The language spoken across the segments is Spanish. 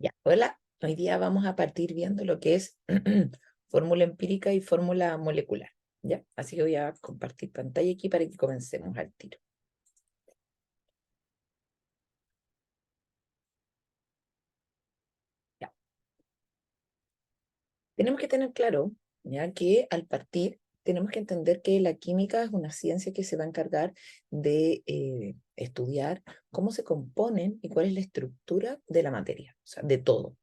Ya, hola. Hoy día vamos a partir viendo lo que es fórmula empírica y fórmula molecular. ¿Ya? Así que voy a compartir pantalla aquí para que comencemos al tiro. Ya. Tenemos que tener claro, ya, que al partir tenemos que entender que la química es una ciencia que se va a encargar de estudiar cómo se componen y cuál es la estructura de la materia, o sea, de todo.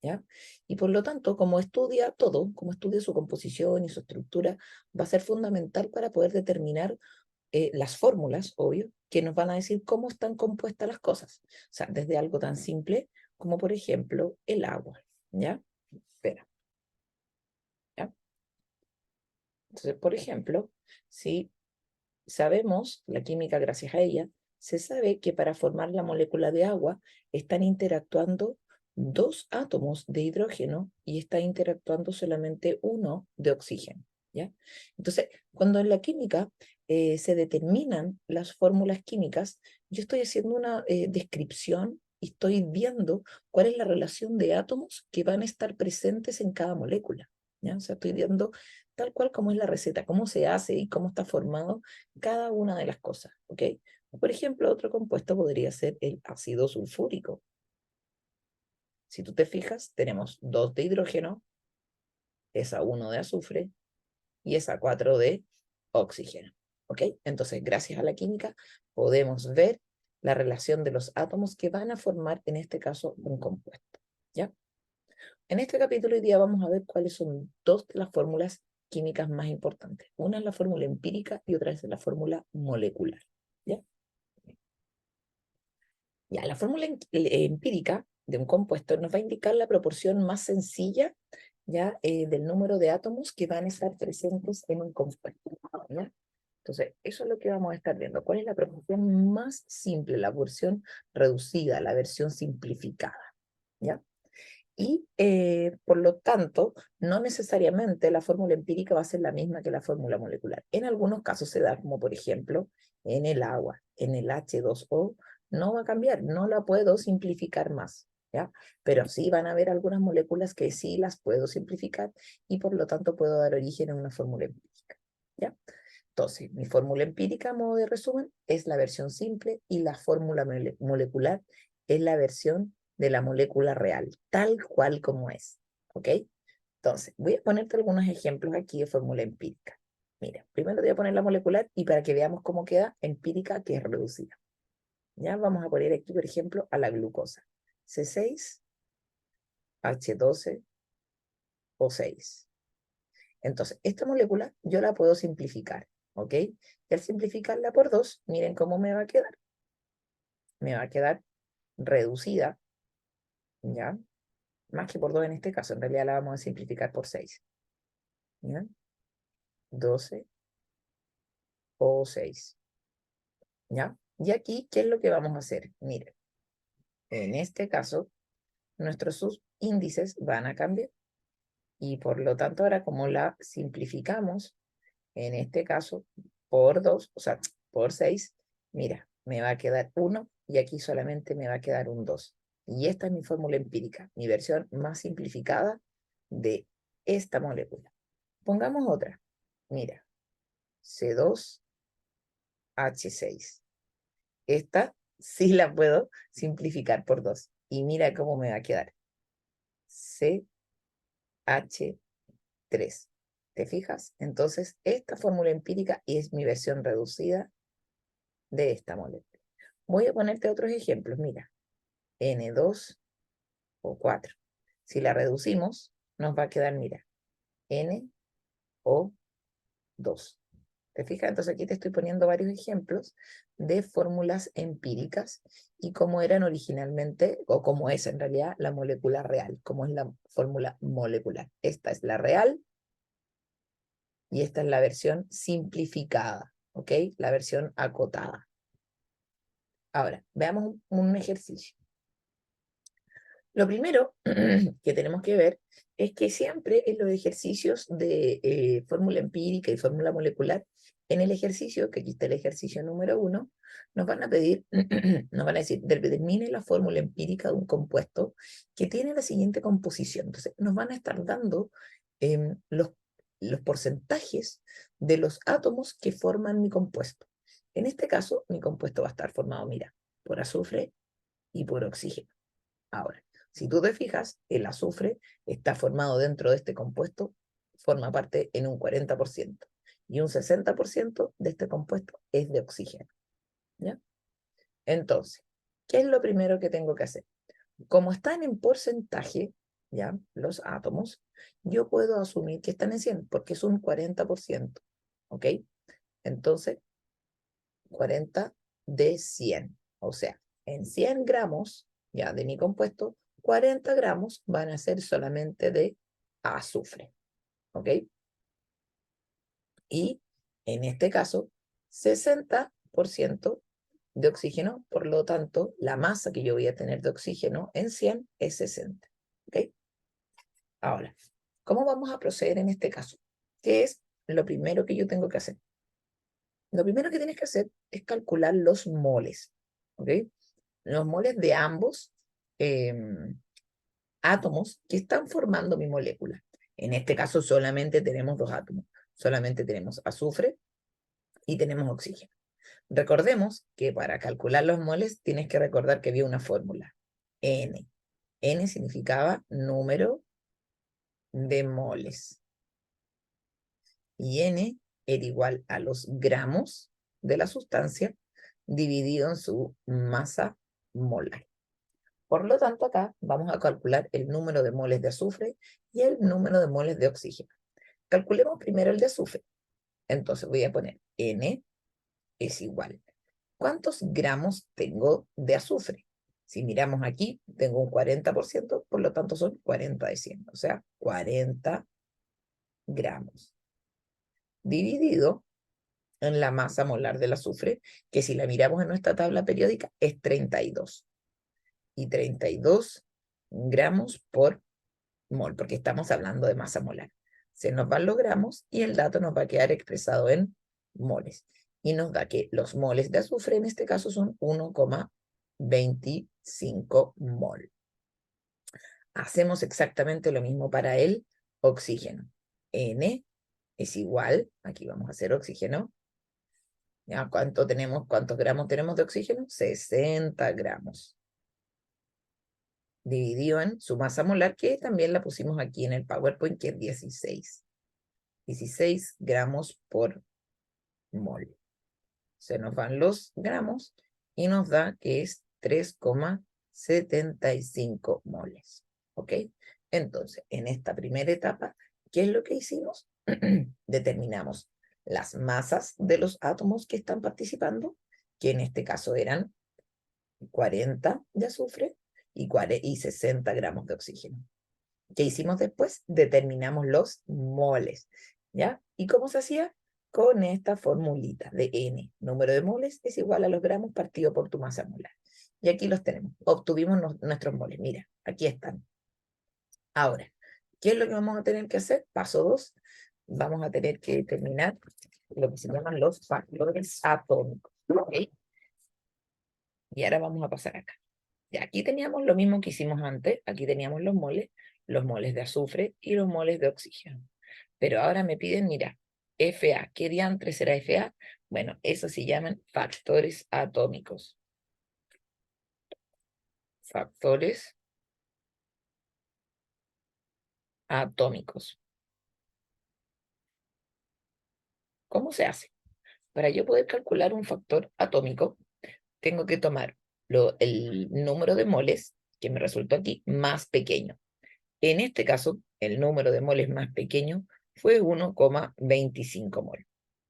¿Ya? Y por lo tanto, como estudia todo, como estudia su composición y su estructura, va a ser fundamental para poder determinar las fórmulas, obvio, que nos van a decir cómo están compuestas las cosas. O sea, desde algo tan simple como, por ejemplo, el agua. ¿Ya? Espera. ¿Ya? Entonces, por ejemplo, si sabemos, la química gracias a ella, se sabe que para formar la molécula de agua están interactuando dos átomos de hidrógeno y está interactuando solamente uno de oxígeno. ¿Ya? Entonces, cuando en la química se determinan las fórmulas químicas, yo estoy haciendo una descripción y estoy viendo cuál es la relación de átomos que van a estar presentes en cada molécula. ¿Ya? O sea, estoy viendo tal cual como es la receta, cómo se hace y cómo está formado cada una de las cosas, ¿ok? Por ejemplo, otro compuesto podría ser el ácido sulfúrico. Si tú te fijas, tenemos 2 de hidrógeno, esa 1 de azufre y esa 4 de oxígeno, ¿ok? Entonces, gracias a la química, podemos ver la relación de los átomos que van a formar, en este caso, un compuesto, ¿ya? En este capítulo hoy día vamos a ver cuáles son dos de las fórmulas químicas más importantes. Una es la fórmula empírica y otra es la fórmula molecular, ¿ya? Ya, la fórmula empírica de un compuesto nos va a indicar la proporción más sencilla, ya, del número de átomos que van a estar presentes en un compuesto, ¿ya? Entonces, eso es lo que vamos a estar viendo. ¿Cuál es la proporción más simple, la versión reducida, la versión simplificada? ¿Ya? Y por lo tanto, no necesariamente la fórmula empírica va a ser la misma que la fórmula molecular. En algunos casos se da, como por ejemplo en el agua, en el H2O, no va a cambiar, no la puedo simplificar más, ¿ya? Pero sí van a haber algunas moléculas que sí las puedo simplificar y por lo tanto puedo dar origen a una fórmula empírica, ¿ya? Entonces, mi fórmula empírica, a modo de resumen, es la versión simple y la fórmula molecular es la versión de la molécula real, tal cual como es. ¿Ok? Entonces, voy a ponerte algunos ejemplos aquí de fórmula empírica. Mira, primero te voy a poner la molecular y para que veamos cómo queda empírica, que es reducida. Ya vamos a poner aquí, por ejemplo, a la glucosa. C6, H12 o 6. Entonces, esta molécula yo la puedo simplificar, ¿ok? Y al simplificarla por 2, miren cómo me va a quedar. Me va a quedar reducida, ¿ya? Más que por 2 en este caso, en realidad la vamos a simplificar por 6, ¿ya? 12 o 6, ¿ya? Y aquí, ¿qué es lo que vamos a hacer? Miren, en este caso, nuestros subíndices van a cambiar. Y por lo tanto, ahora como la simplificamos, en este caso, por 2, o sea, por 6, mira, me va a quedar 1 y aquí solamente me va a quedar un 2. Y esta es mi fórmula empírica, mi versión más simplificada de esta molécula. Pongamos otra. Mira, C2H6. Esta sí la puedo simplificar por 2. Y mira cómo me va a quedar. CH3. ¿Te fijas? Entonces, esta fórmula empírica es mi versión reducida de esta molécula. Voy a ponerte otros ejemplos. Mira, N2 o 4. Si la reducimos, nos va a quedar, mira, NO2. ¿Te fijas? Entonces aquí te estoy poniendo varios ejemplos de fórmulas empíricas y cómo eran originalmente, o cómo es en realidad la molécula real, cómo es la fórmula molecular. Esta es la real y esta es la versión simplificada, ¿ok? La versión acotada. Ahora, veamos un ejercicio. Lo primero que tenemos que ver es que siempre en los ejercicios de fórmula empírica y fórmula molecular, en el ejercicio, que aquí está el ejercicio número 1, nos van a pedir, nos van a decir, determine la fórmula empírica de un compuesto que tiene la siguiente composición. Entonces, nos van a estar dando los porcentajes de los átomos que forman mi compuesto. En este caso, mi compuesto va a estar formado, mira, por azufre y por oxígeno. Ahora, si tú te fijas, el azufre está formado dentro de este compuesto, forma parte en un 40%, y un 60% de este compuesto es de oxígeno, ¿ya? Entonces, ¿qué es lo primero que tengo que hacer? Como están en porcentaje, ¿ya? Los átomos, yo puedo asumir que están en 100, porque es un 40%, ¿ok? Entonces, 40 de 100, o sea, en 100 gramos, ya, de mi compuesto, 40 gramos van a ser solamente de azufre, ¿ok? Y en este caso, 60% de oxígeno, por lo tanto, la masa que yo voy a tener de oxígeno en 100 es 60, ¿ok? Ahora, ¿cómo vamos a proceder en este caso? ¿Qué es lo primero que yo tengo que hacer? Lo primero que tienes que hacer es calcular los moles, ¿ok? Los moles de ambos átomos que están formando mi molécula. En este caso solamente tenemos dos átomos. Solamente tenemos azufre y tenemos oxígeno. Recordemos que para calcular los moles tienes que recordar que había una fórmula. N. N significaba número de moles. Y N era igual a los gramos de la sustancia dividido en su masa molar. Por lo tanto, acá vamos a calcular el número de moles de azufre y el número de moles de oxígeno. Calculemos primero el de azufre. Entonces voy a poner N es igual. ¿Cuántos gramos tengo de azufre? Si miramos aquí, tengo un 40%, por lo tanto son 40 de 100, o sea, 40 gramos. Dividido en la masa molar del azufre, que si la miramos en nuestra tabla periódica es 32. Y 32 gramos por mol, porque estamos hablando de masa molar. Se nos van los gramos y el dato nos va a quedar expresado en moles. Y nos da que los moles de azufre en este caso son 1,25 mol. Hacemos exactamente lo mismo para el oxígeno. N es igual, aquí vamos a hacer oxígeno. ¿Ya? ¿Cuántos gramos tenemos de oxígeno? 60 gramos. Dividido en su masa molar, que también la pusimos aquí en el PowerPoint, que es 16. 16 gramos por mol. Se nos van los gramos y nos da que es 3,75 moles. ¿Ok? Entonces, en esta primera etapa, ¿qué es lo que hicimos? Determinamos las masas de los átomos que están participando, que en este caso eran 40 de azufre y 60 gramos de oxígeno. ¿Qué hicimos después? Determinamos los moles, ¿ya? ¿Y cómo se hacía? Con esta formulita de N. Número de moles es igual a los gramos partido por tu masa molar. Y aquí los tenemos. Obtuvimos nuestros moles. Mira, aquí están. Ahora, ¿qué es lo que vamos a tener que hacer? Paso 2. Vamos a tener que determinar lo que se llaman los factores atómicos. ¿Ok? Y ahora vamos a pasar acá. Y aquí teníamos lo mismo que hicimos antes. Aquí teníamos los moles de azufre y los moles de oxígeno. Pero ahora me piden, mira, Fa. ¿Qué diantre será Fa? Bueno, eso se llaman factores atómicos. Factores atómicos. ¿Cómo se hace? Para yo poder calcular un factor atómico, tengo que tomar el número de moles, que me resultó aquí, más pequeño. En este caso, el número de moles más pequeño fue 1,25 mol.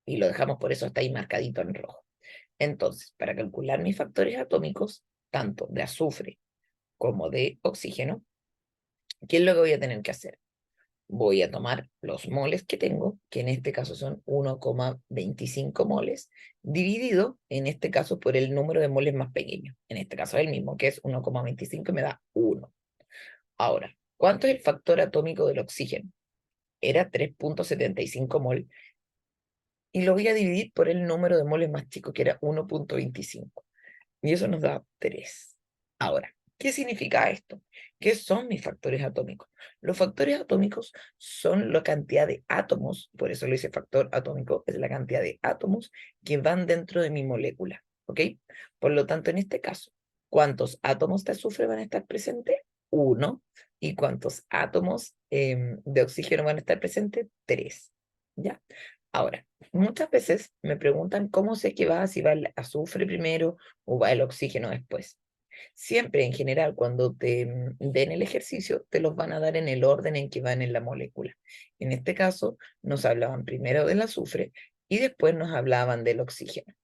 Y lo dejamos por eso hasta ahí marcadito en rojo. Entonces, para calcular mis factores atómicos, tanto de azufre como de oxígeno, ¿qué es lo que voy a tener que hacer? Voy a tomar los moles que tengo, que en este caso son 1,25 moles, dividido, en este caso, por el número de moles más pequeño. En este caso es el mismo, que es 1,25 y me da 1. Ahora, ¿cuánto es el factor atómico del oxígeno? Era 3.75 mol. Y lo voy a dividir por el número de moles más chico, que era 1.25. Y eso nos da 3. Ahora, ¿qué significa esto? ¿Qué son mis factores atómicos? Los factores atómicos son la cantidad de átomos, por eso lo dice factor atómico, es la cantidad de átomos que van dentro de mi molécula, ¿ok? Por lo tanto, en este caso, ¿cuántos átomos de azufre van a estar presentes? 1. ¿Y cuántos átomos de oxígeno van a estar presentes? 3. ¿Ya? Ahora, muchas veces me preguntan cómo sé que va, si va el azufre primero o va el oxígeno después. Siempre, en general, cuando te den el ejercicio, te los van a dar en el orden en que van en la molécula. En este caso, nos hablaban primero del azufre y después nos hablaban del oxígeno.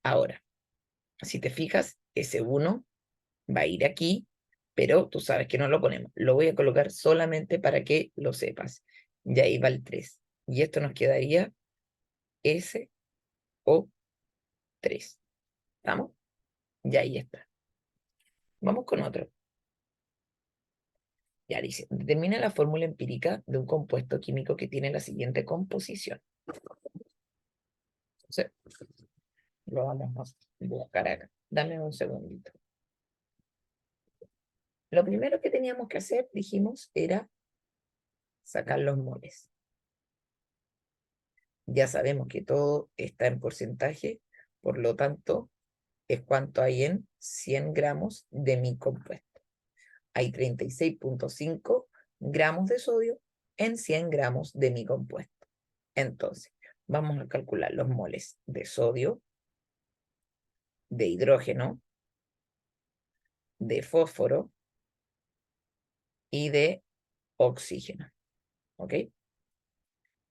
Ahora, si te fijas, ese 1 va a ir aquí, pero tú sabes que no lo ponemos. Lo voy a colocar solamente para que lo sepas. Y ahí va el 3. Y esto nos quedaría SO3. ¿Estamos? Y ahí está. Vamos con otro. Ya dice, determina la fórmula empírica de un compuesto químico que tiene la siguiente composición. Entonces, lo vamos a buscar acá. Dame un segundito. Lo primero que teníamos que hacer, dijimos, era sacar los moles. Ya sabemos que todo está en porcentaje, por lo tanto, es cuánto hay en 100 gramos de mi compuesto. Hay 36.5 gramos de sodio en 100 gramos de mi compuesto. Entonces, vamos a calcular los moles de sodio, de hidrógeno, de fósforo y de oxígeno. ¿Ok?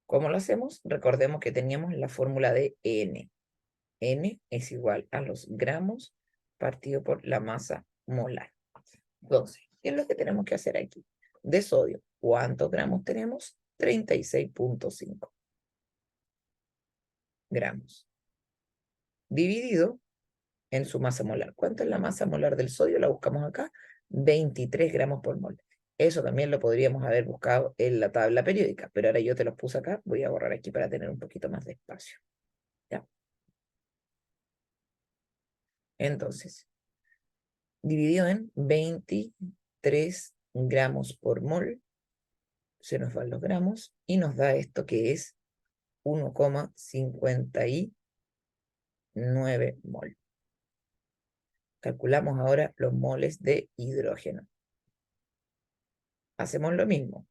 ¿Cómo lo hacemos? Recordemos que teníamos la fórmula de N. N es igual a los gramos partido por la masa molar. Entonces, ¿qué es lo que tenemos que hacer aquí? De sodio, ¿cuántos gramos tenemos? 36.5 gramos. Dividido en su masa molar. ¿Cuánto es la masa molar del sodio? La buscamos acá, 23 gramos por mol. Eso también lo podríamos haber buscado en la tabla periódica, pero ahora yo te los puse acá, voy a borrar aquí para tener un poquito más de espacio. ¿Ya? Entonces, dividido en 23 gramos por mol, se nos van los gramos y nos da esto que es 1,59 mol. Calculamos ahora los moles de hidrógeno. Hacemos lo mismo,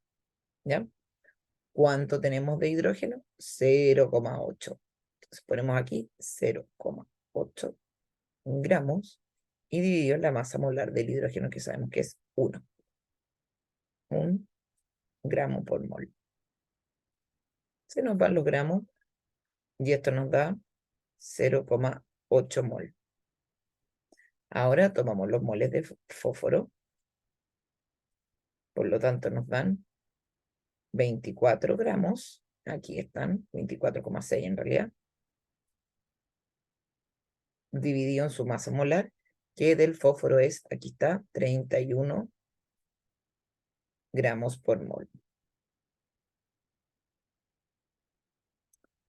¿ya? ¿Cuánto tenemos de hidrógeno? 0,8. Entonces ponemos aquí 0,8 gramos y dividido en la masa molar del hidrógeno que sabemos que es 1. 1 gramo por mol. Se nos van los gramos y esto nos da 0,8 mol. Ahora tomamos los moles de fósforo, por lo tanto nos dan 24 gramos, aquí están, 24,6 en realidad, dividido en su masa molar, que del fósforo es, aquí está, 31 gramos por mol.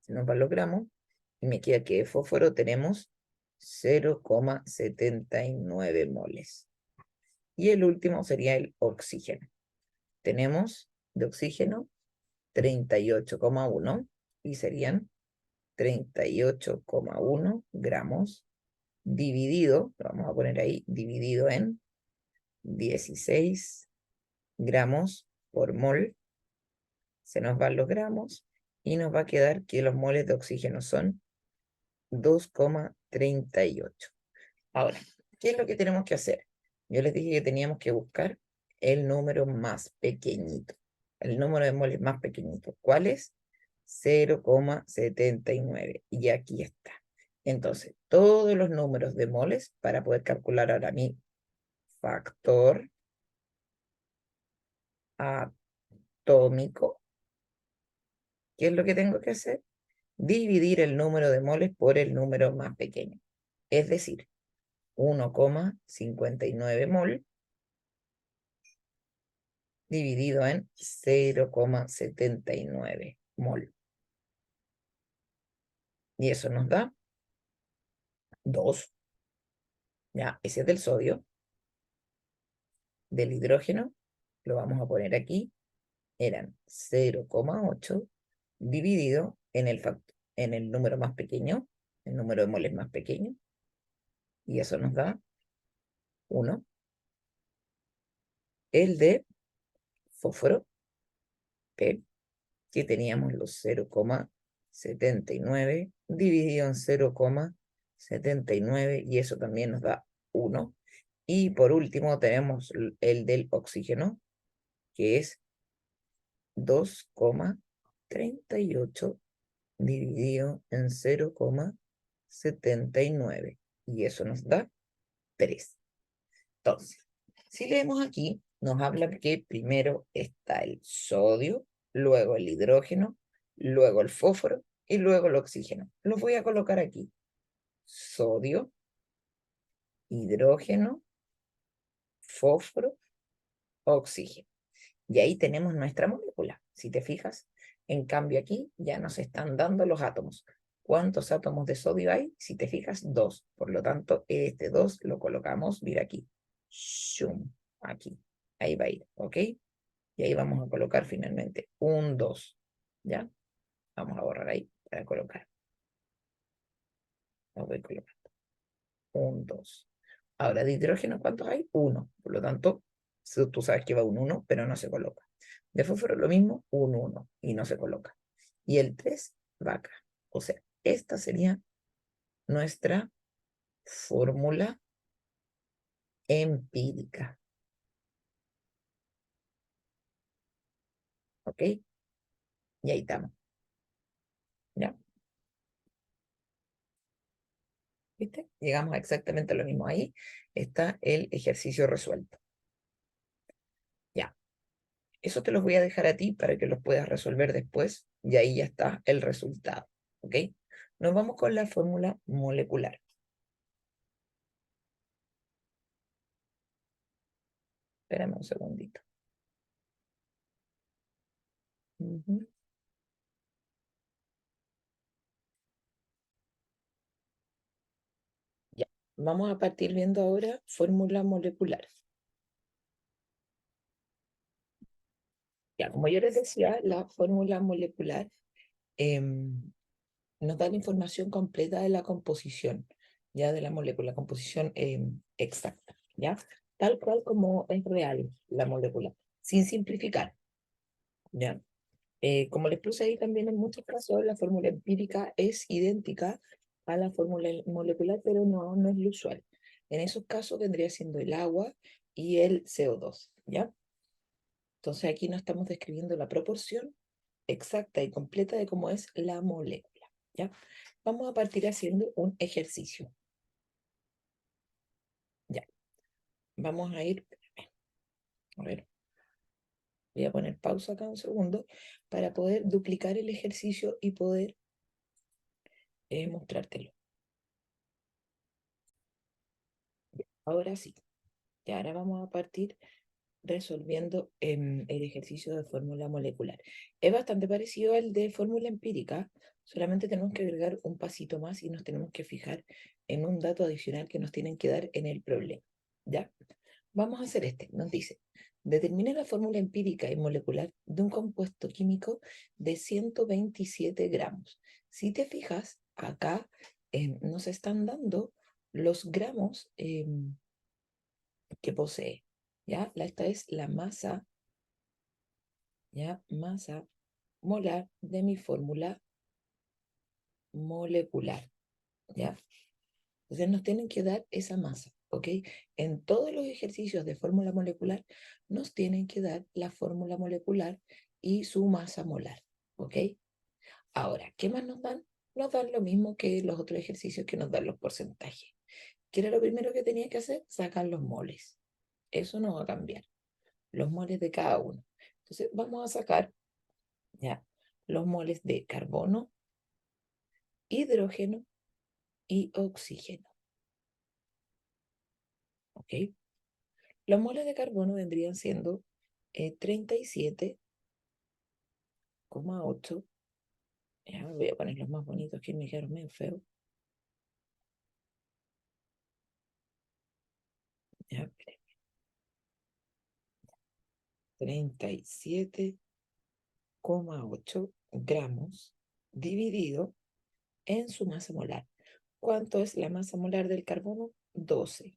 Se nos van los gramos y me queda que de fósforo tenemos 0,79 moles. Y el último sería el oxígeno. Tenemos de oxígeno 38,1 y serían 38,1 gramos dividido, lo vamos a poner ahí, dividido en 16 gramos por mol. Se nos van los gramos y nos va a quedar que los moles de oxígeno son 2,38. Ahora, ¿qué es lo que tenemos que hacer? Yo les dije que teníamos que buscar el número más pequeñito, el número de moles más pequeñito. ¿Cuál es? 0,79. Y aquí está. Entonces, todos los números de moles para poder calcular ahora mi factor atómico. ¿Qué es lo que tengo que hacer? Dividir el número de moles por el número más pequeño. Es decir, 1,59 mol dividido en 0,79 mol. Y eso nos da 2. Ya, ese es del sodio. Del hidrógeno, lo vamos a poner aquí, eran 0,8 dividido en el número más pequeño, el número de moles más pequeño, y eso nos da 1. El de fósforo, que teníamos los 0,79 dividido en 0,79, y eso también nos da 1. Y por último tenemos el del oxígeno, que es 2,38 dividido en 0,79, y eso nos da 3. Entonces, si leemos aquí, nos habla que primero está el sodio, luego el hidrógeno, luego el fósforo y luego el oxígeno. Los voy a colocar aquí. Sodio, hidrógeno, fósforo, oxígeno. Y ahí tenemos nuestra molécula. Si te fijas, en cambio aquí ya nos están dando los átomos. ¿Cuántos átomos de sodio hay? Si te fijas, 2. Por lo tanto, este 2 lo colocamos, mira aquí. Shum, aquí. Ahí va a ir, ¿ok? Y ahí vamos a colocar finalmente un 2. ¿Ya? Vamos a borrar ahí para colocar. Lo voy colocando. Un 2. Ahora, de hidrógeno, ¿cuántos hay? 1. Por lo tanto, tú sabes que va un 1, pero no se coloca. De fósforo lo mismo, un 1, y no se coloca. Y el 3 va acá. O sea, esta sería nuestra fórmula empírica. ¿Ok? Y ahí estamos. ¿Ya? ¿Viste? Llegamos exactamente a lo mismo. Ahí está el ejercicio resuelto. Ya. Eso te los voy a dejar a ti para que los puedas resolver después. Y ahí ya está el resultado. ¿Ok? Nos vamos con la fórmula molecular. Espérame un segundito. Ya. Vamos a partir viendo ahora fórmula molecular. Ya, como yo les decía, la fórmula molecular nos da la información completa de la composición, ya de la molécula, composición exacta, ya, tal cual como es real la molécula, sin simplificar, ya. Como les puse ahí también, en muchos casos la fórmula empírica es idéntica a la fórmula molecular, pero no es lo usual. En esos casos vendría siendo el agua y el CO2, ¿ya? Entonces aquí no estamos describiendo la proporción exacta y completa de cómo es la molécula, ¿ya? Vamos a partir haciendo un ejercicio, ¿ya? Vamos a ir, a ver, voy a poner pausa acá un segundo para poder duplicar el ejercicio y poder mostrártelo. Ahora sí, y ahora vamos a partir resolviendo el ejercicio de fórmula molecular. Es bastante parecido al de fórmula empírica, solamente tenemos que agregar un pasito más y nos tenemos que fijar en un dato adicional que nos tienen que dar en el problema, ¿ya? Vamos a hacer este. Nos dice, determine la fórmula empírica y molecular de un compuesto químico de 127 gramos. Si te fijas, acá nos están dando los gramos que posee. ¿Ya? Esta es la masa, ¿ya? Masa molar de mi fórmula molecular, ¿ya? Entonces nos tienen que dar esa masa, ¿ok? En todos los ejercicios de fórmula molecular nos tienen que dar la fórmula molecular y su masa molar, ¿ok? Ahora, ¿qué más nos dan? Nos dan lo mismo que los otros ejercicios que nos dan los porcentajes. ¿Qué era lo primero que tenía que hacer? Sacar los moles. Eso no va a cambiar. Los moles de cada uno. Entonces vamos a sacar ya los moles de carbono, hidrógeno y oxígeno. ¿Ok? Los moles de carbono vendrían siendo 37,8. Ya, voy a poner los más bonitos que me quedaron medio feos. Ya, 37,8 gramos dividido en su masa molar. ¿Cuánto es la masa molar del carbono? 12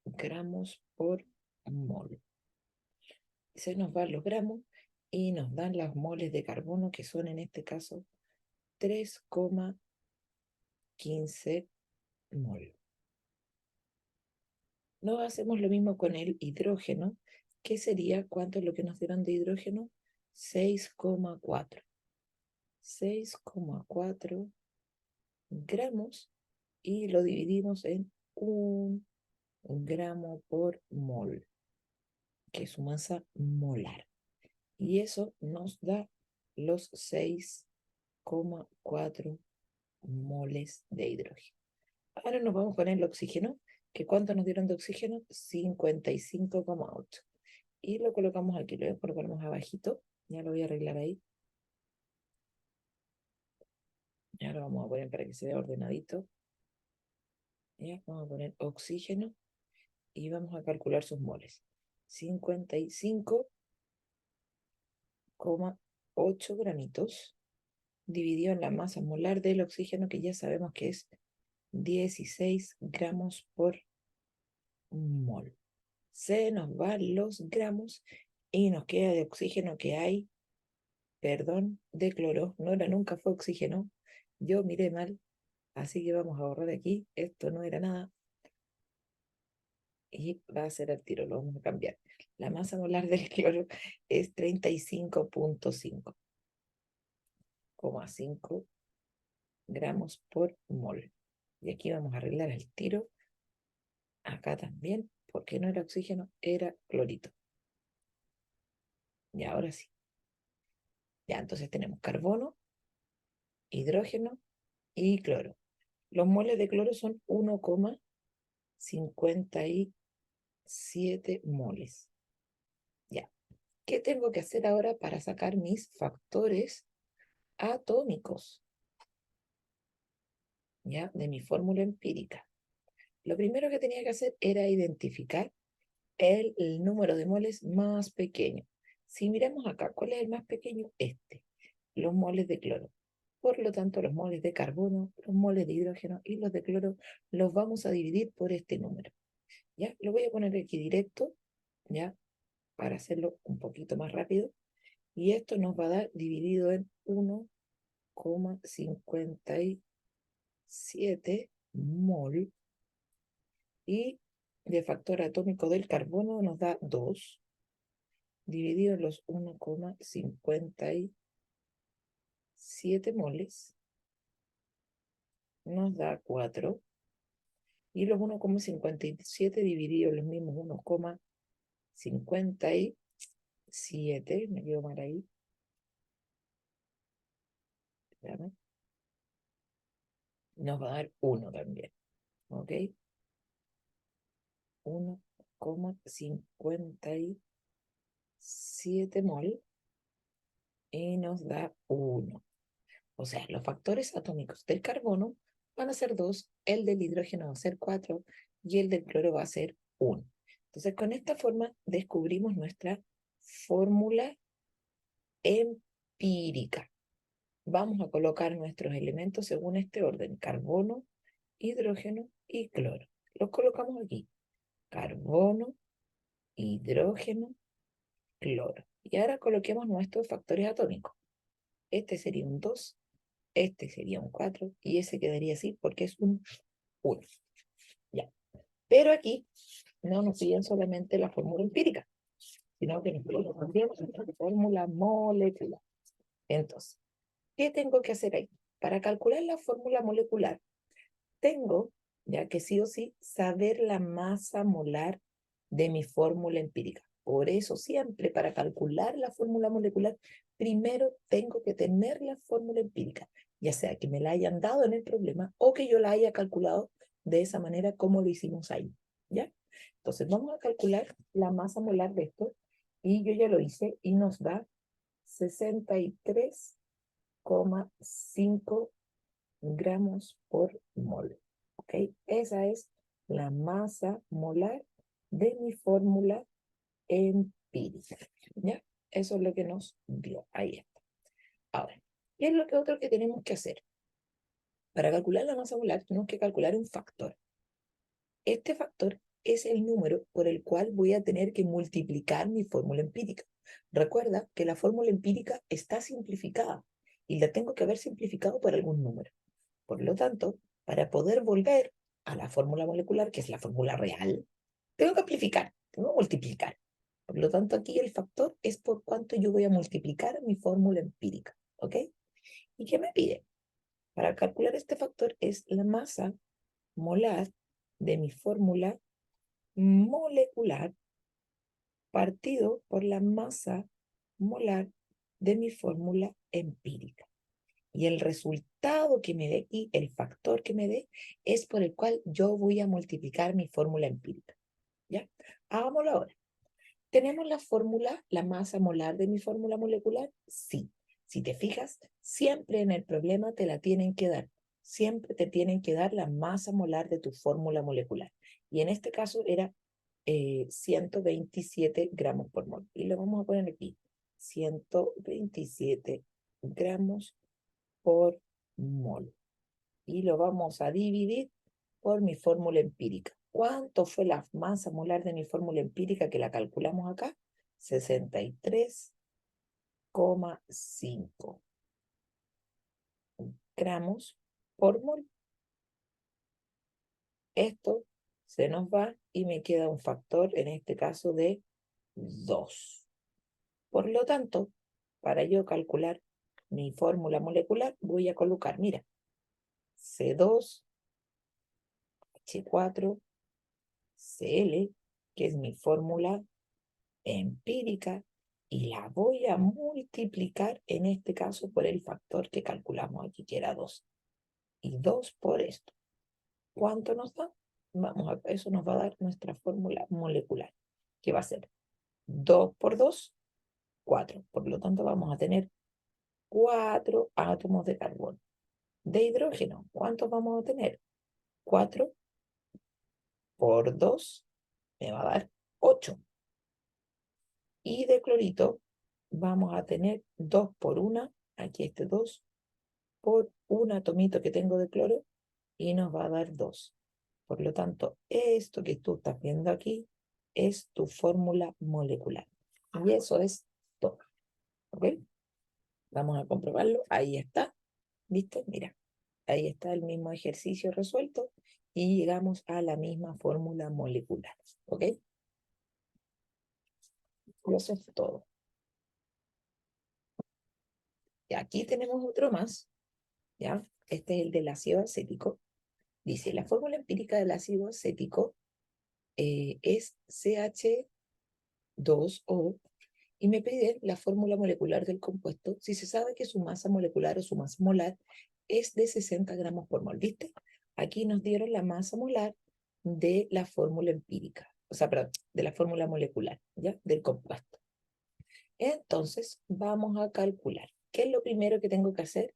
gramos por mol. Se nos van los gramos y nos dan las moles de carbono, que son en este caso 3,15 mol. No hacemos lo mismo con el hidrógeno, que sería, ¿cuánto es lo que nos dieron de hidrógeno? 6,4. 6,4 gramos y lo dividimos en 1 gramo por mol, que es su masa molar. Y eso nos da los 6,4 moles de hidrógeno. Ahora nos vamos con el oxígeno, que ¿cuánto nos dieron de oxígeno? 55,8. Y lo colocamos aquí, lo colocamos abajito, ya lo voy a arreglar ahí. Ya lo vamos a poner para que se vea ordenadito. Ya, vamos a poner oxígeno y vamos a calcular sus moles. 55,8 gramitos dividido en la masa molar del oxígeno, que ya sabemos que es 16 gramos por mol. Se nos van los gramos y nos queda de oxígeno que hay, perdón, de cloro. No era, nunca fue oxígeno. Yo miré mal, así que vamos a borrar aquí. Esto no era nada. Y va a ser al tiro, lo vamos a cambiar. La masa molar del cloro es 35,5 gramos por mol. Y aquí vamos a arreglar el tiro. Acá también, porque no era oxígeno, era clorito. Y ahora sí. Ya, entonces tenemos carbono, hidrógeno y cloro. Los moles de cloro son 1,57 moles. Ya. ¿Qué tengo que hacer ahora para sacar mis factores atómicos? ¿Ya? De mi fórmula empírica. Lo primero que tenía que hacer era identificar el número de moles más pequeño. Si miramos acá, ¿cuál es el más pequeño? Este, los moles de cloro. Por lo tanto, los moles de carbono, los moles de hidrógeno y los de cloro los vamos a dividir por este número. ¿Ya? Lo voy a poner aquí directo, ¿ya? Para hacerlo un poquito más rápido. Y esto nos va a dar dividido en 1,57 mol. Y de factor atómico del carbono nos da 2, dividido en los 1,57 moles, nos da 4. Y los 1,57 dividido en los mismos 1,57, me quedo mal ahí. Espérame. Nos va a dar 1 también. ¿Ok? 1,57 mol y nos da 1. O sea, los factores atómicos del carbono van a ser 2, el del hidrógeno va a ser 4 y el del cloro va a ser 1. Entonces, con esta forma descubrimos nuestra fórmula empírica. Vamos a colocar nuestros elementos según este orden: carbono, hidrógeno y cloro. Los colocamos aquí: carbono, hidrógeno, cloro. Y ahora coloquemos nuestros factores atómicos. Este sería un 2, este sería un 4 y ese quedaría así porque es un 1. Ya. Pero aquí no nos piden solamente la fórmula empírica, sino que nos piden también la fórmula molecular. Entonces, ¿qué tengo que hacer ahí? Para calcular la fórmula molecular, tengo, ya que sí o sí, saber la masa molar de mi fórmula empírica. Por eso siempre para calcular la fórmula molecular, primero tengo que tener la fórmula empírica, ya sea que me la hayan dado en el problema o que yo la haya calculado de esa manera como lo hicimos ahí, ¿ya? Entonces vamos a calcular la masa molar de esto Y yo ya lo hice y nos da 63,5 gramos por mol. ¿Ok? Esa es la masa molar de mi fórmula empírica. ¿Ya? Eso es lo que nos dio. Ahí está. Ahora, ¿qué es lo que otro que tenemos que hacer? Para calcular la masa molar tenemos que calcular un factor. Este factor es el número por el cual voy a tener que multiplicar mi fórmula empírica. Recuerda que la fórmula empírica está simplificada y la tengo que haber simplificado por algún número. Por lo tanto, para poder volver a la fórmula molecular, que es la fórmula real, tengo que amplificar, tengo que multiplicar. Por lo tanto, aquí el factor es por cuánto yo voy a multiplicar mi fórmula empírica. ¿Ok? ¿Y qué me pide? Para calcular este factor es la masa molar de mi fórmula molecular partido por la masa molar de mi fórmula empírica. Y el resultado que me dé aquí, el factor que me dé, es por el cual yo voy a multiplicar mi fórmula empírica. ¿Ya? Hagámoslo ahora. ¿Tenemos la fórmula, la masa molar de mi fórmula molecular? Sí. Si te fijas, siempre en el problema te la tienen que dar. Siempre te tienen que dar la masa molar de tu fórmula molecular. Y en este caso era 127 gramos por mol. Y lo vamos a poner aquí. 127 gramos por mol. Y lo vamos a dividir por mi fórmula empírica. ¿Cuánto fue la masa molar de mi fórmula empírica que la calculamos acá? 63,5 gramos por mol. Esto se nos va y me queda un factor, en este caso, de 2. Por lo tanto, para yo calcular mi fórmula molecular, voy a colocar, mira, C2H4Cl, que es mi fórmula empírica, y la voy a multiplicar, en este caso, por el factor que calculamos aquí, que era 2. Y 2 por esto. ¿Cuánto nos da? Eso nos va a dar nuestra fórmula molecular, que va a ser 2 por 2, 4. Por lo tanto, vamos a tener 4 átomos de carbono. De hidrógeno, ¿cuántos vamos a tener? 4 por 2 me va a dar 8. Y de clorito vamos a tener 2 por 1, aquí este 2, por un atomito que tengo de cloro, y nos va a dar 2. Por lo tanto, esto que tú estás viendo aquí es tu fórmula molecular. Y eso es todo. ¿Ok? Vamos a comprobarlo. Ahí está. ¿Viste? Mira, ahí está el mismo ejercicio resuelto y llegamos a la misma fórmula molecular. ¿Ok? Eso es todo. Y aquí tenemos otro más. ¿Ya? Este es el del ácido acético. Dice, la fórmula empírica del ácido acético es CH2O y me pide la fórmula molecular del compuesto si se sabe que su masa molecular o su masa molar es de 60 gramos por mol. ¿Viste? Aquí nos dieron la masa molar de la fórmula empírica, o sea, perdón, de la fórmula molecular, ¿ya? Del compuesto. Entonces, vamos a calcular. ¿Qué es lo primero que tengo que hacer?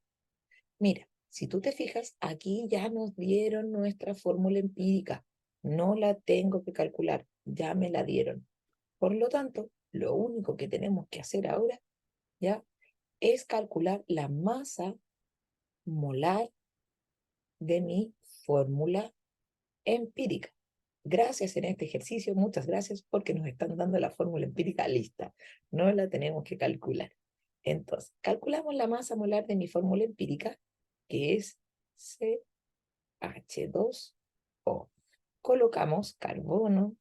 Mira, si tú te fijas, aquí ya nos dieron nuestra fórmula empírica. No la tengo que calcular, ya me la dieron. Por lo tanto, lo único que tenemos que hacer ahora, ¿ya? Es calcular la masa molar de mi fórmula empírica. Gracias en este ejercicio, muchas gracias porque nos están dando la fórmula empírica lista. No la tenemos que calcular. Entonces, calculamos la masa molar de mi fórmula empírica, que es CH2O. Colocamos carbono,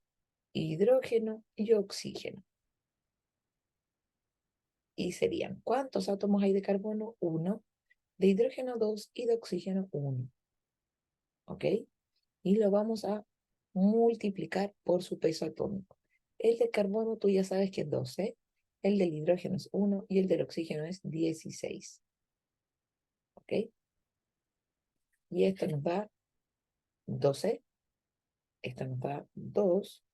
hidrógeno y oxígeno. Y serían, ¿cuántos átomos hay de carbono? 1, de hidrógeno 2 y de oxígeno 1. ¿Ok? Y lo vamos a multiplicar por su peso atómico. El de carbono tú ya sabes que es 12, el del hidrógeno es 1 y el del oxígeno es 16. ¿Ok? Y esto nos da 12, esto nos da 2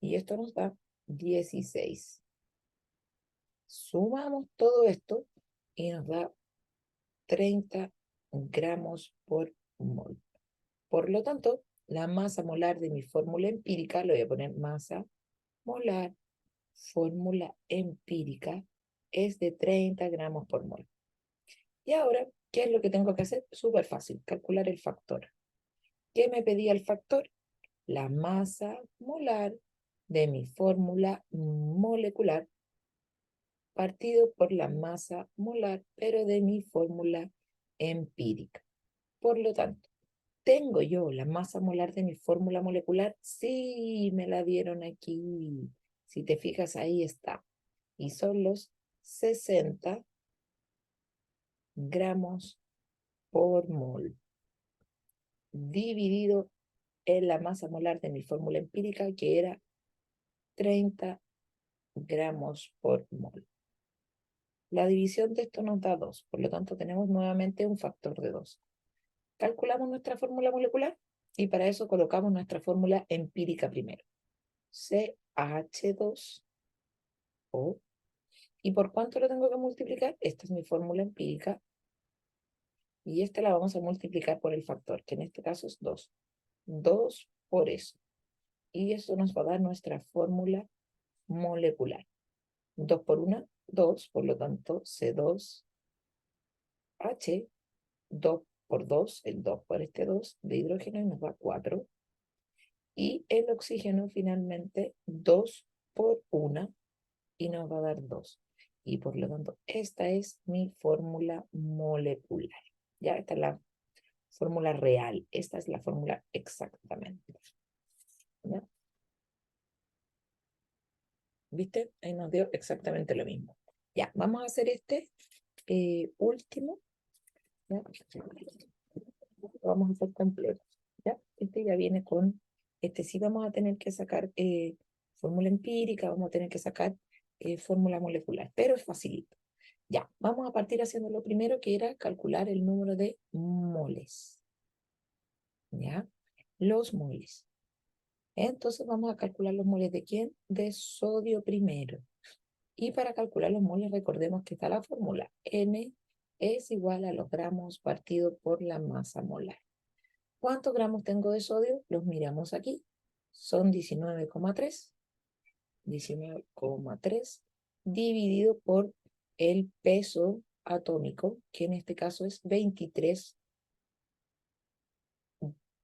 y esto nos da 16. Sumamos todo esto y nos da 30 gramos por mol. Por lo tanto, la masa molar de mi fórmula empírica, le voy a poner masa molar, fórmula empírica, es de 30 gramos por mol. Y ahora, ¿qué es lo que tengo que hacer? Súper fácil, calcular el factor. ¿Qué me pedía el factor? La masa molar de mi fórmula molecular partido por la masa molar, pero de mi fórmula empírica. Por lo tanto, ¿tengo yo la masa molar de mi fórmula molecular? Sí, me la dieron aquí. Si te fijas, ahí está. Y son los 60 gramos por mol, dividido en la masa molar de mi fórmula empírica, que era 30 gramos por mol. La división de esto nos da 2, por lo tanto tenemos nuevamente un factor de 2. Calculamos nuestra fórmula molecular y para eso colocamos nuestra fórmula empírica primero. CH2O. ¿Y por cuánto lo tengo que multiplicar? Esta es mi fórmula empírica y esta la vamos a multiplicar por el factor, que en este caso es 2. 2 por eso. Y eso nos va a dar nuestra fórmula molecular. 2 por 1, 2, por lo tanto C2H, 2 por 2, el 2 por este 2 de hidrógeno y nos da 4. Y el oxígeno finalmente 2 por 1 y nos va a dar 2. Y por lo tanto, esta es mi fórmula molecular. Ya, esta es la fórmula real. Esta es la fórmula exactamente. ¿Ya? ¿Viste? Ahí nos dio exactamente lo mismo. Ya, vamos a hacer este último. ¿Ya? Lo vamos a hacer completo. ¿Ya? Este ya viene con, este sí vamos a tener que sacar fórmula empírica, vamos a tener que sacar fórmula molecular, pero es facilito. Ya, vamos a partir haciendo lo primero, que era calcular el número de moles. ¿Ya? Los moles. Entonces vamos a calcular los moles ¿de quién? De sodio primero. Y para calcular los moles, recordemos que está la fórmula. N es igual a los gramos partido por la masa molar. ¿Cuántos gramos tengo de sodio? Los miramos aquí. Son 19,3. 19,3 dividido por el peso atómico, que en este caso es 23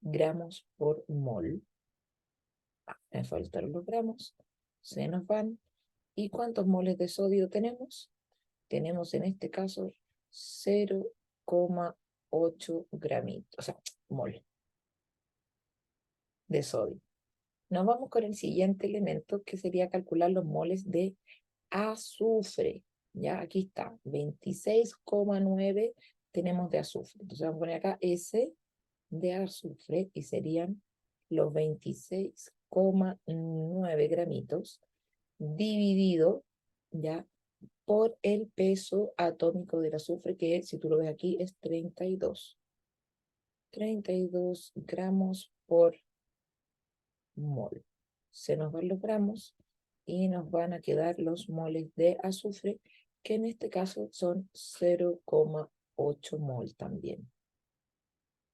gramos por mol. Me faltaron los gramos, se nos van. ¿Y cuántos moles de sodio tenemos? Tenemos en este caso 0,8 gramitos, o sea, mol de sodio. Nos vamos con el siguiente elemento, que sería calcular los moles de azufre. Ya, aquí está, 26,9 tenemos de azufre. Entonces vamos a poner acá S de azufre y serían los 26,9 gramitos dividido, ya, por el peso atómico del azufre, que si tú lo ves aquí es 32. 32 gramos por mol. Se nos van los gramos y nos van a quedar los moles de azufre, que en este caso son 0,8 mol también.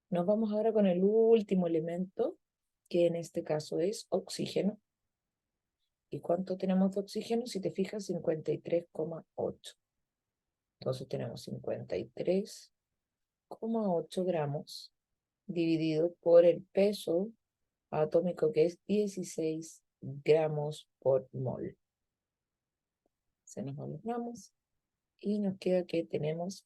Nos vamos ahora con el último elemento, que en este caso es oxígeno. ¿Y cuánto tenemos de oxígeno? Si te fijas, 53,8. Entonces tenemos 53,8 gramos dividido por el peso atómico, que es 16 gramos por mol. Se nos van los gramos y nos queda que tenemos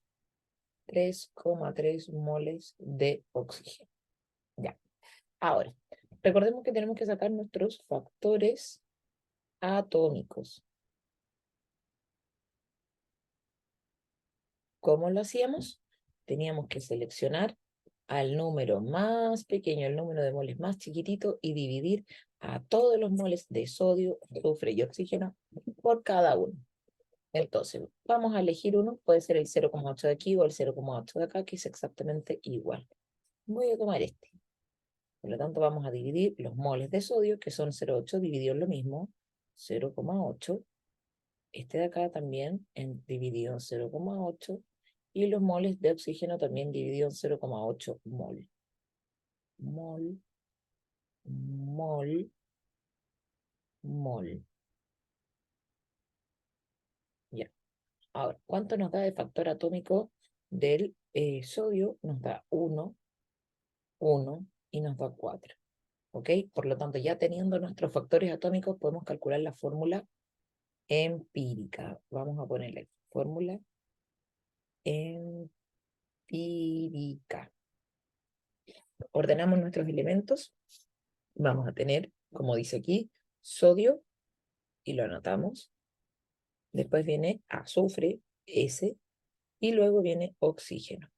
3,3 moles de oxígeno. Ya. Ahora, recordemos que tenemos que sacar nuestros factores atómicos. ¿Cómo lo hacíamos? Teníamos que seleccionar al número más pequeño, el número de moles más chiquitito, y dividir a todos los moles de sodio, azufre y oxígeno por cada uno. Entonces, vamos a elegir uno, puede ser el 0,8 de aquí o el 0,8 de acá, que es exactamente igual. Voy a tomar este. Por lo tanto, vamos a dividir los moles de sodio, que son 0,8 dividido en lo mismo, 0,8, este de acá también dividido en 0,8 y los moles de oxígeno también dividido en 0,8 mol. Mol, mol, mol. Ya. Ahora, ¿cuánto nos da de factor atómico del sodio? Nos da 1, 1 y nos da 4. ¿Ok? Por lo tanto, ya teniendo nuestros factores atómicos, podemos calcular la fórmula empírica. Vamos a ponerle fórmula empírica. Ordenamos nuestros elementos. Vamos a tener, como dice aquí, sodio, y lo anotamos. Después viene azufre, S, y luego viene oxígeno.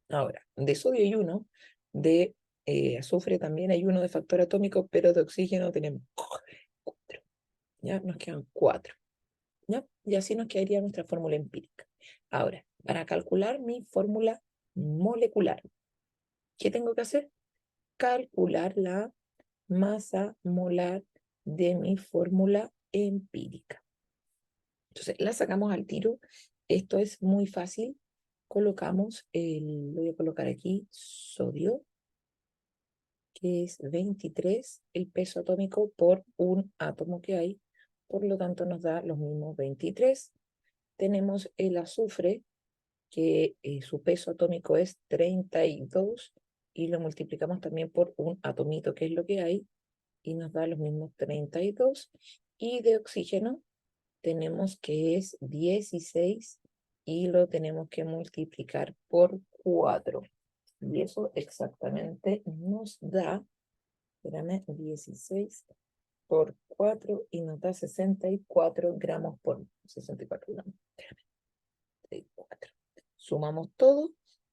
Ahora, de sodio hay uno, de azufre también hay uno de factor atómico, pero de oxígeno tenemos 4. ¿Ya? Nos quedan 4. ¿Ya? Y así nos quedaría nuestra fórmula empírica. Ahora, para calcular mi fórmula molecular, ¿qué tengo que hacer? Calcular la masa molar de mi fórmula empírica. Entonces, la sacamos al tiro. Esto es muy fácil. Colocamos voy a colocar aquí sodio, que es 23 el peso atómico por un átomo que hay. Por lo tanto, nos da los mismos 23. Tenemos el azufre, que su peso atómico es 32, y lo multiplicamos también por un atomito, que es lo que hay, y nos da los mismos 32. Y de oxígeno tenemos que es 16 y lo tenemos que multiplicar por 4. Y eso exactamente nos da, espérame, 16 por 4 y nos da 64 gramos por 64 gramos. 34. Sumamos todo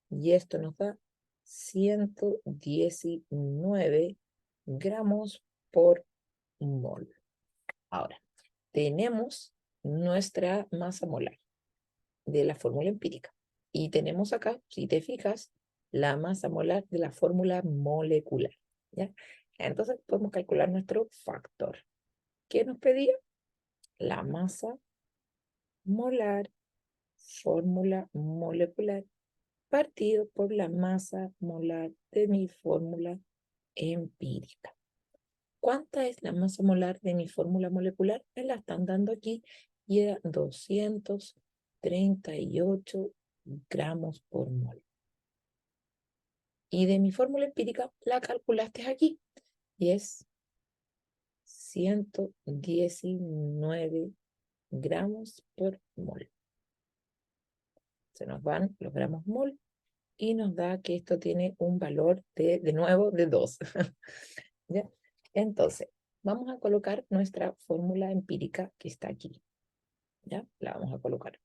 y esto nos da 119 gramos por mol. Ahora, tenemos nuestra masa molar de la fórmula empírica. Y tenemos acá, si te fijas, la masa molar de la fórmula molecular. ¿Ya? Entonces podemos calcular nuestro factor. ¿Qué nos pedía? La masa molar, fórmula molecular, partido por la masa molar de mi fórmula empírica. ¿Cuánta es la masa molar de mi fórmula molecular? Me la están dando aquí y era 238 gramos por mol. Y de mi fórmula empírica la calculaste aquí y es 119 gramos por mol. Se nos van los gramos mol y nos da que esto tiene un valor de nuevo, de 2. ¿Ya? Entonces, vamos a colocar nuestra fórmula empírica que está aquí. ¿Ya? La vamos a colocar.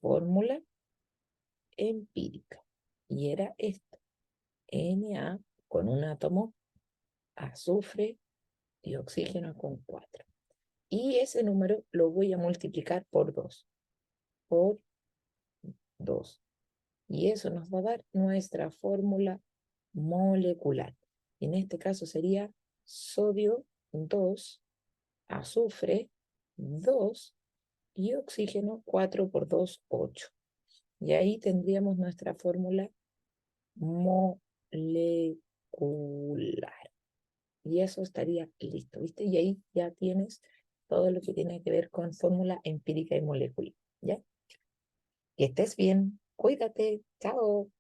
Fórmula empírica. Y era esto. Na con un átomo, azufre y oxígeno con 4. Y ese número lo voy a multiplicar por 2. Por 2. Y eso nos va a dar nuestra fórmula molecular. En este caso sería sodio 2, azufre 2 y oxígeno 4 por 2, 8. Y ahí tendríamos nuestra fórmula molecular. Y eso estaría listo, ¿viste? Y ahí ya tienes todo lo que tiene que ver con fórmula empírica y molecular, ¿ya? Que estés bien, cuídate, chao.